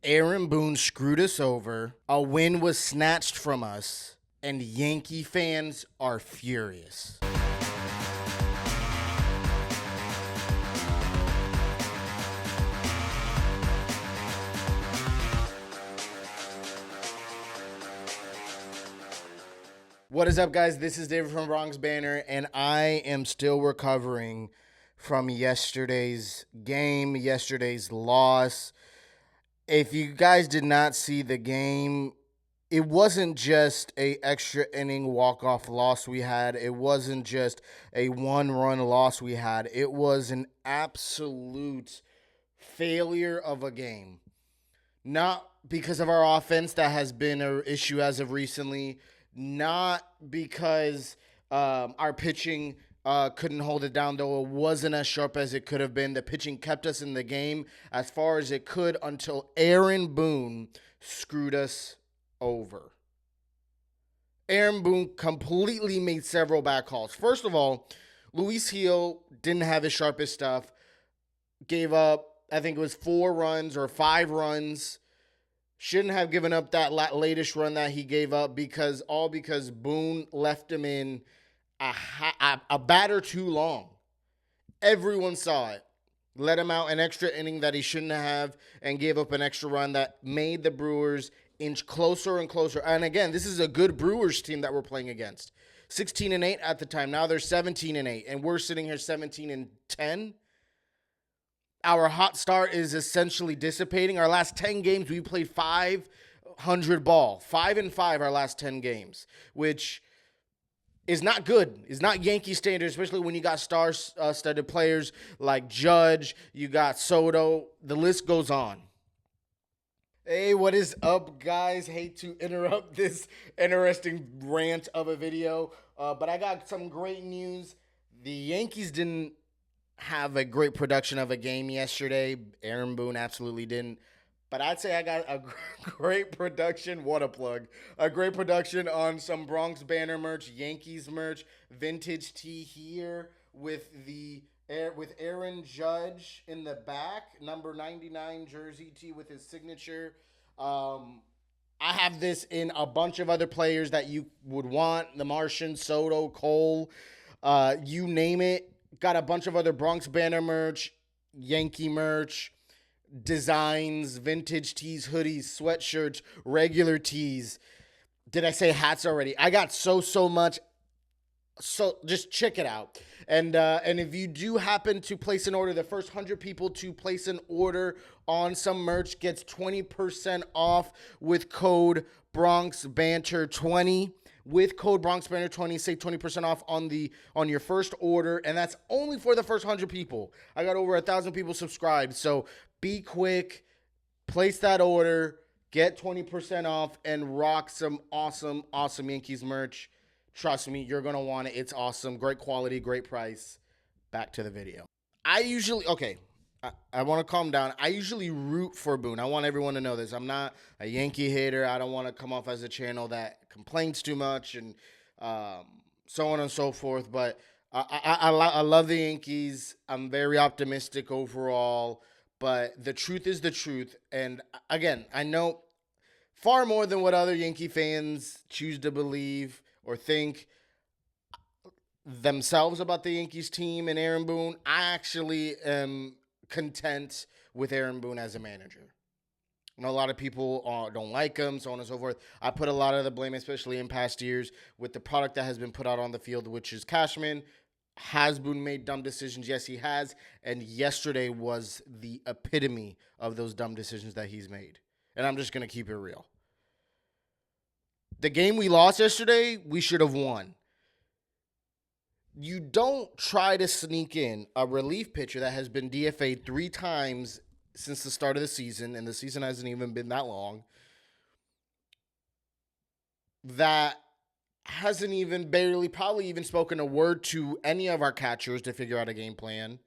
Aaron Boone screwed us over. A win was snatched from us, and Yankee fans are furious. What is up, guys? This is David from Bronx Banter, and I am still recovering from yesterday's game, yesterday's loss. If you guys did not see the game, it wasn't just a extra inning walk-off loss we had. It wasn't just a one-run loss we had. It was an absolute failure of a game. Not because of our offense that has been an issue as of recently, not because our pitching couldn't hold it down, though it wasn't as sharp as it could have been. The pitching kept us in the game as far as it could until Aaron Boone screwed us over. Aaron Boone completely made several bad calls. First of all, Luis Gil didn't have his sharpest stuff. Gave up, I think it was 4 runs or 5 runs. Shouldn't have given up that latest run that he gave up because Boone left him in a batter too long. Everyone saw it. Let him out an extra inning that he shouldn't have and gave up an extra run that made the Brewers inch closer and closer. And again, this is a good Brewers team that we're playing against. 16-8 at the time. Now they're 17-8, and we're sitting here 17-10. Our hot start is essentially dissipating. Our last 10 games, we played 500 ball. 5-5 our last 10 games, which is not good. It's not Yankee standard, especially when you got star-studded players like Judge. You got Soto. The list goes on. Hey, what is up, guys? Hate to interrupt this interesting rant of a video, but I got some great news. The Yankees didn't have a great production of a game yesterday. Aaron Boone absolutely didn't. But I'd say I got a great production. What a plug. A great production on some Bronx Banter merch, Yankees merch, vintage tee here with Aaron Judge in the back, number 99 jersey tee with his signature. I have this in a bunch of other players that you would want. The Martian, Soto, Cole, you name it. Got a bunch of other Bronx Banter merch, Yankee merch, designs, vintage tees, hoodies, sweatshirts, regular tees. Did I say hats already? I got so much. So just check it out. And if you do happen to place an order, the first 100 people to place an order on some merch gets 20% off with code BronxBanter20. With code BronxBanter20, save 20% off on your first order, and that's only for the first 100 people. I got over 1,000 people subscribed, so be quick, place that order, get 20% off, and rock some awesome Yankees merch. Trust me, you're gonna want it. It's awesome, great quality, great price. Back to the video. I want to calm down. I usually root for Boone. I want everyone to know this. I'm not a Yankee hater. I don't want to come off as a channel that complains too much and so on and so forth. But I love the Yankees. I'm very optimistic overall. But the truth is the truth. And again, I know far more than what other Yankee fans choose to believe or think themselves about the Yankees team and Aaron Boone. I actually am content with Aaron Boone as a manager. I know a lot of people don't like him, so on and so forth. I put a lot of the blame, especially in past years, with the product that has been put out on the field, which is Cashman. Has Boone made dumb decisions? Yes, he has. And yesterday was the epitome of those dumb decisions that he's made. And I'm just going to keep it real. The game we lost yesterday, we should have won. You don't try to sneak in a relief pitcher that has been DFA'd 3 times since the start of the season, and the season hasn't even been that long, that hasn't even probably even spoken a word to any of our catchers to figure out a game plan.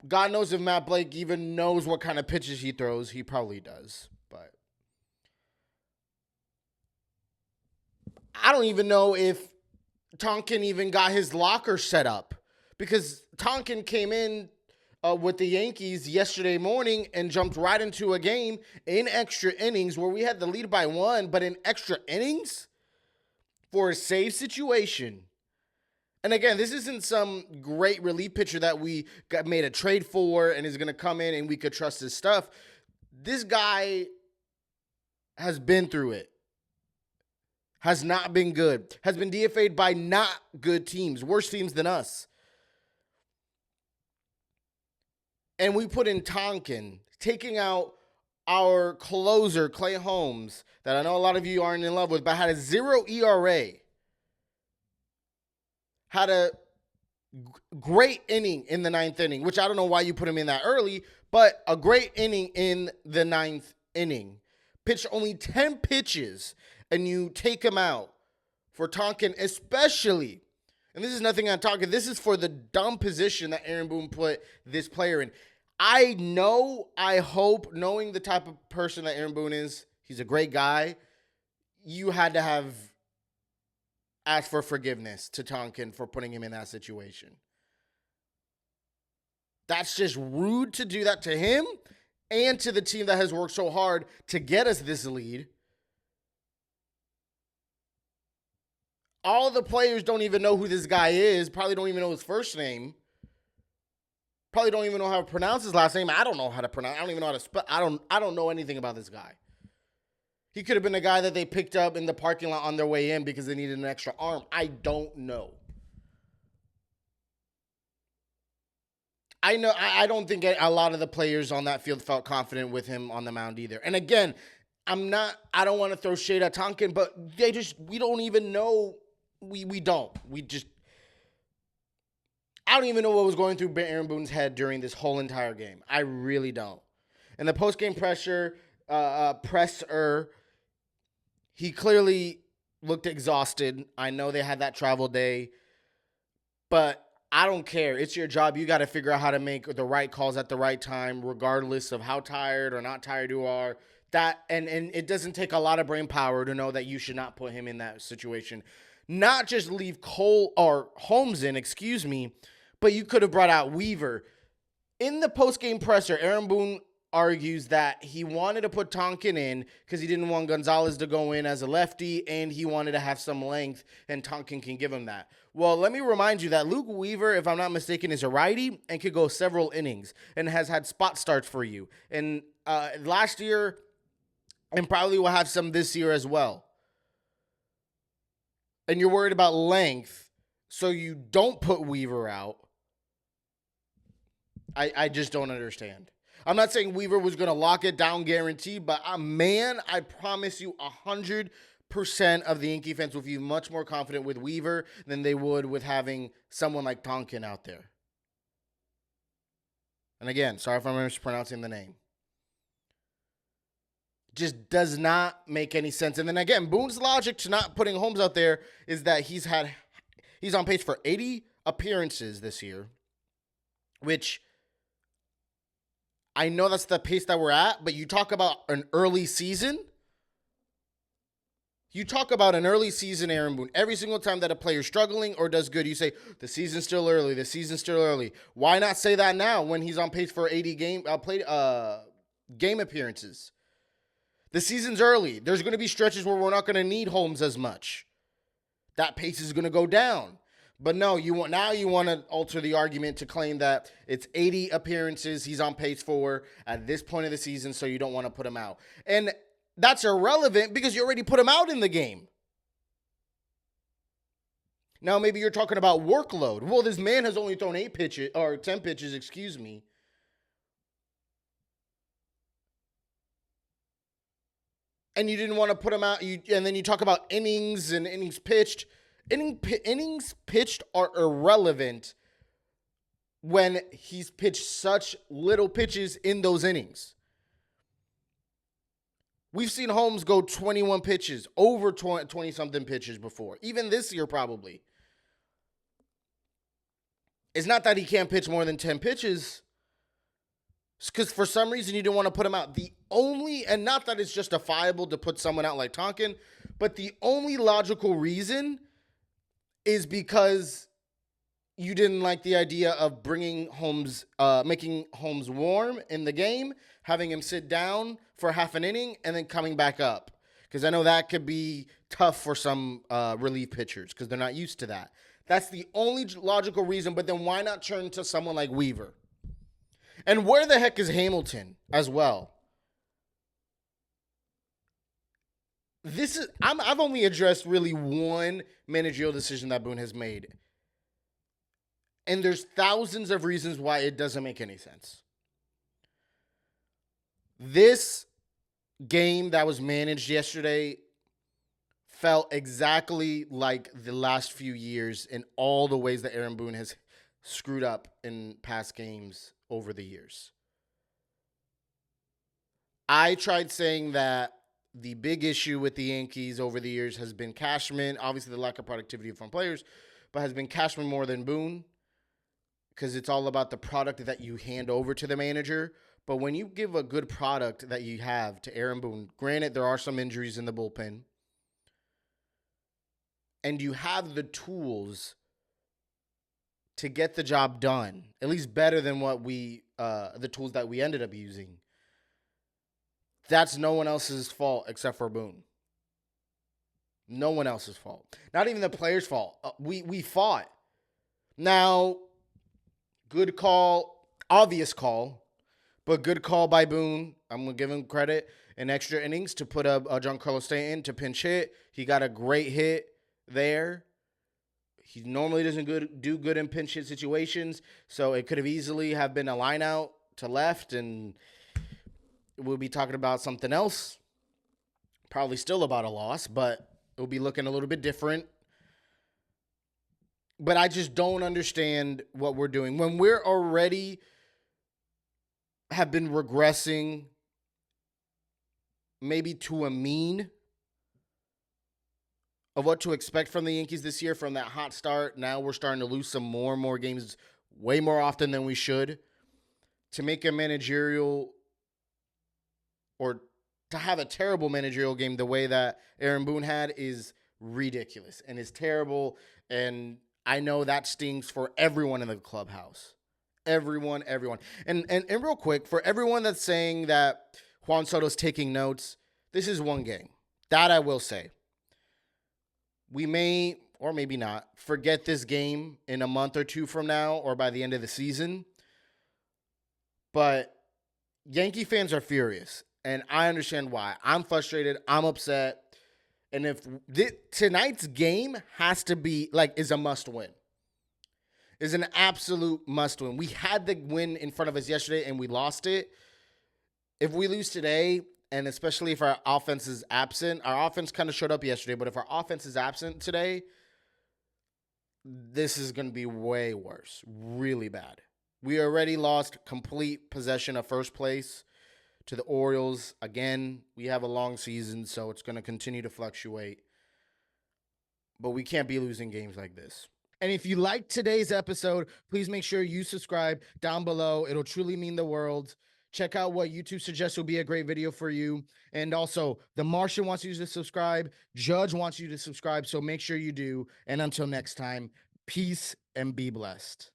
God knows if Matt Blake even knows what kind of pitches he throws. He probably does, but I don't even know if Tonkin even got his locker set up, because Tonkin came in with the Yankees yesterday morning and jumped right into a game in extra innings where we had the lead by 1, but in extra innings for a save situation. And again, this isn't some great relief pitcher that we made a trade for and is going to come in and we could trust his stuff. This guy has been through it. Has not been good. Has been DFA'd by not good teams, worse teams than us. And we put in Tonkin, taking out our closer, Clay Holmes, that I know a lot of you aren't in love with, but had a 0 ERA. Had a great inning in the 9th inning, which I don't know why you put him in that early, but a great inning in the 9th inning. Pitched only 10 pitches, and you take him out for Tonkin, especially. And this is nothing on Tonkin. This is for the dumb position that Aaron Boone put this player in. I hope, knowing the type of person that Aaron Boone is, he's a great guy, you had to have asked for forgiveness to Tonkin for putting him in that situation. That's just rude to do that to him and to the team that has worked so hard to get us this lead. All the players don't even know who this guy is, probably don't even know his first name. Probably don't even know how to pronounce his last name. I don't know how to pronounce. I don't even know how to spell. I don't know anything about this guy. He could have been a guy that they picked up in the parking lot on their way in because they needed an extra arm. I don't know. I don't think a lot of the players on that field felt confident with him on the mound either. And again, I don't want to throw shade at Tonkin, but we don't even know. We don't. I don't even know what was going through Aaron Boone's head during this whole entire game. I really don't. And the post-game presser, he clearly looked exhausted. I know they had that travel day, but I don't care. It's your job. You got to figure out how to make the right calls at the right time, regardless of how tired or not tired you are. And it doesn't take a lot of brain power to know that you should not put him in that situation. Not just leave Holmes in, but you could have brought out Weaver. In the post-game presser, Aaron Boone argues that he wanted to put Tonkin in because he didn't want Gonzalez to go in as a lefty, and he wanted to have some length, and Tonkin can give him that. Well, let me remind you that Luke Weaver, if I'm not mistaken, is a righty and could go several innings and has had spot starts for you. And last year, and probably will have some this year as well. And you're worried about length, so you don't put Weaver out. I just don't understand. I'm not saying Weaver was going to lock it down guaranteed, but I promise you 100% of the Yankee fans will feel much more confident with Weaver than they would with having someone like Tonkin out there. And again, sorry if I'm mispronouncing the name. Just does not make any sense. And then again, Boone's logic to not putting Holmes out there is that he's on pace for 80 appearances this year, which I know that's the pace that we're at, but you talk about an early season. Aaron Boone. Every single time that a player's struggling or does good, you say, the season's still early. Why not say that now when he's on pace for 80 game appearances? The season's early. There's going to be stretches where we're not going to need Holmes as much. That pace is going to go down. But no, you want to alter the argument to claim that it's 80 appearances he's on pace for at this point of the season, so you don't want to put him out. And that's irrelevant because you already put him out in the game. Now maybe you're talking about workload. Well, this man has only thrown 10 pitches, And you didn't want to put him out. And then you talk about innings and innings pitched. Innings pitched are irrelevant when he's pitched such little pitches in those innings. We've seen Holmes go 21 pitches, over 20-something pitches before. Even this year, probably. It's not that he can't pitch more than 10 pitches. It's because for some reason you didn't want to put him out. And not that it's justifiable to put someone out like Tonkin, but the only logical reason is because you didn't like the idea of bringing Holmes, making Holmes warm in the game, having him sit down for half an inning, and then coming back up. Because I know that could be tough for some relief pitchers because they're not used to that. That's the only logical reason. But then why not turn to someone like Weaver? And where the heck is Hamilton as well? I've only addressed really one managerial decision that Boone has made, and there's thousands of reasons why it doesn't make any sense. This game that was managed yesterday felt exactly like the last few years in all the ways that Aaron Boone has screwed up in past games over the years. I tried saying that the big issue with the Yankees over the years has been Cashman, obviously the lack of productivity from players, but has been Cashman more than Boone because it's all about the product that you hand over to the manager. But when you give a good product that you have to Aaron Boone, granted there are some injuries in the bullpen, and you have the tools to get the job done, at least better than what the tools that we ended up using, that's no one else's fault except for Boone. No one else's fault. Not even the players' fault. We fought. Now, good call, obvious call, but good call by Boone. I'm going to give him credit in extra innings to put up Giancarlo Stanton to pinch hit. He got a great hit there. He normally doesn't do good in pinch hit situations, so it could have easily have been a line out to left, and we'll be talking about something else. Probably still about a loss, but it'll be looking a little bit different. But I just don't understand what we're doing. When we're already have been regressing maybe to a mean of what to expect from the Yankees this year from that hot start. Now we're starting to lose some more and more games way more often than we should. To make a managerial or to have a terrible managerial game the way that Aaron Boone had is ridiculous and is terrible. And I know that stings for everyone in the clubhouse. Everyone. And real quick, for everyone that's saying that Juan Soto's taking notes, this is one game. That I will say. We may, or maybe not, forget this game in a month or two from now or by the end of the season. But Yankee fans are furious, and I understand why. I'm frustrated. I'm upset. And if tonight's game has to be, is a must-win. Is an absolute must-win. We had the win in front of us yesterday, and we lost it. If we lose today, and especially if our offense is absent, our offense kind of showed up yesterday, but if our offense is absent today, this is going to be way worse, really bad. We already lost complete possession of first place to the Orioles. Again, we have a long season, so it's going to continue to fluctuate. But we can't be losing games like this. And if you liked today's episode, please make sure you subscribe down below. It'll truly mean the world. Check out what YouTube suggests will be a great video for you. And also, The Martian wants you to subscribe. Judge wants you to subscribe, so make sure you do. And until next time, peace and be blessed.